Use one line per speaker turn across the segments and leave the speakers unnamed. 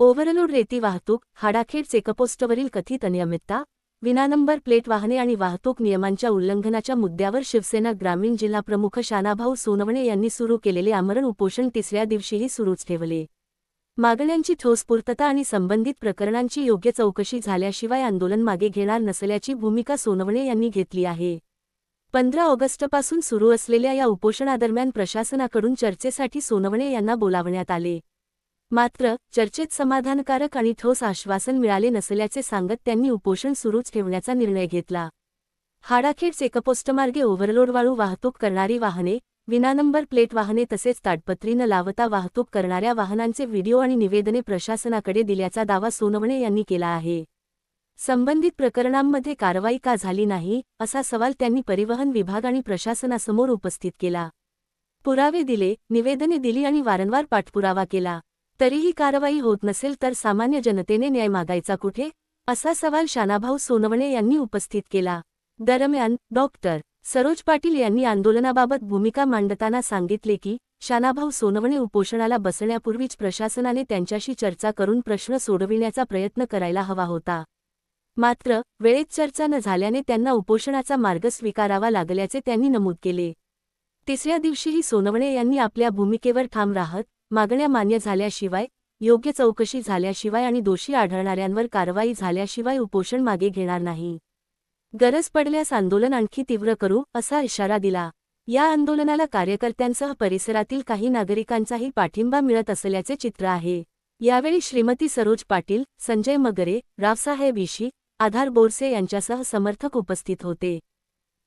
Overload रेती वाहतूक, हाडाखेड चेकपोस्टवरील कथित अनियमितता, विनानंबर प्लेट वाहने आणि वाहतूक नियमांच्या उल्लंघनाच्या मुद्द्यावर शिवसेना ग्रामीण जिल्हाप्रमुख शानाभाऊ सोनवणे यांनी सुरू केलेले आमरण उपोषण तिसऱ्या दिवशीही सुरूच ठेवले. मागण्यांची ठोस पूर्तता आणि संबंधित प्रकरणांची योग्य चौकशी झाल्याशिवाय आंदोलन मागे घेणार नसल्याची भूमिका सोनवणे यांनी घेतली आहे. 15 ऑगस्टपासून सुरू असलेल्या या उपोषणादरम्यान प्रशासनाकडून चर्चेसाठी सोनवणे यांना बोलावण्यात आले. मात्र चर्चेत समाधानकारक आणि ठोस आश्वासन मिळाले नसल्याचे सांगत त्यांनी उपोषण सुरूच ठेवण्याचा निर्णय घेतला. हाडाखेड चेकपोस्टमार्गे ओव्हरलोड वाळू वाहतूक करणारी वाहने, विनानंबर प्लेट वाहने तसेच ताडपत्री न लावता वाहतूक करणाऱ्या वाहनांचे व्हिडिओ आणि निवेदने प्रशासनाकडे दिल्याचा दावा सोनवणे यांनी केला आहे. संबंधित प्रकरणांमध्ये कारवाई का झाली नाही, असा सवाल त्यांनी परिवहन विभाग आणि प्रशासनासमोर उपस्थित केला. पुरावे दिले, निवेदने दिली आणि वारंवार पाठपुरावा केला, तरीही कारवाई होत नसेल तर सामान्य जनतेने न्याय मागायचा कुठे, असा सवाल शानाभाऊ सोनवणे यांनी उपस्थित केला. दरम्यान डॉक्टर सरोज पाटील यांनी आंदोलनाबाबत भूमिका मांडताना सांगितले की, शानाभाऊ सोनवणे उपोषणाला बसण्यापूर्वीच प्रशासनाने त्यांच्याशी चर्चा करून प्रश्न सोडविण्याचा प्रयत्न करायला हवा होता. मात्र वेळेत चर्चा न झाल्याने त्यांना उपोषणाचा मार्ग स्वीकारावा लागल्याचे त्यांनी नमूद केले. तिसऱ्या दिवशीही सोनवणे यांनी आपल्या भूमिकेवर ठाम राहत, मागण्या मान्य झाल्याशिवाय, योग्य चौकशी झाल्याशिवाय आणि दोषी आढळणाऱ्यांवर कारवाई झाल्याशिवाय उपोषण मागे घेणार नाही. गरज पडल्यास आंदोलन आणखी तीव्र करू, असा इशारा दिला. या आंदोलनाला कार्यकर्त्यांसह परिसरातील काही नागरिकांचाही पाठिंबा मिळत असल्याचे चित्र आहे. यावेळी श्रीमती सरोज पाटील, संजय मगरे, रावसाहेब इशी, आधार बोरसे यांच्यासह समर्थक उपस्थित होते.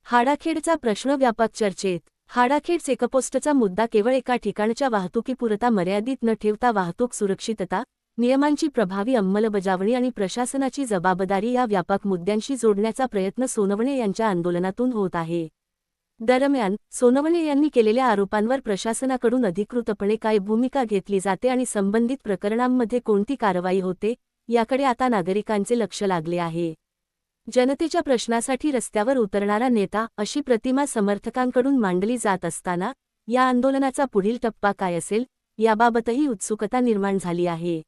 हाडाखेडचा प्रश्न व्यापक चर्चेत. हाडाखेड चेकपोस्टचा मुद्दा केवळ एका ठिकाणच्या वाहतुकीपुरता मर्यादित न ठेवता वाहतूक सुरक्षितता, नियमांची प्रभावी अंमलबजावणी आणि प्रशासनाची जबाबदारी या व्यापक मुद्द्यांशी जोडण्याचा प्रयत्न सोनवणे यांच्या आंदोलनातून होत आहे. दरम्यान सोनवणे यांनी केलेल्या आरोपांवर प्रशासनाकडून अधिकृतपणे काय भूमिका घेतली जाते आणि संबंधित प्रकरणांमध्ये कोणती कारवाई होते, याकडे आता नागरिकांचे लक्ष लागले आहे. जनतेच्या प्रश्नासाठी रस्त्यावर उतरणारा नेता अशी प्रतिमा समर्थकांकडून मांडली जात असताना या आंदोलनाचा पुढील टप्पा काय असेल, याबाबतही उत्सुकता निर्माण झाली आहे.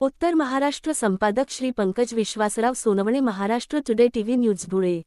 उत्तर महाराष्ट्र संपादक Shri Pankaj Vishwasrao Sonawane, Maharashtra today TV news, Dhule.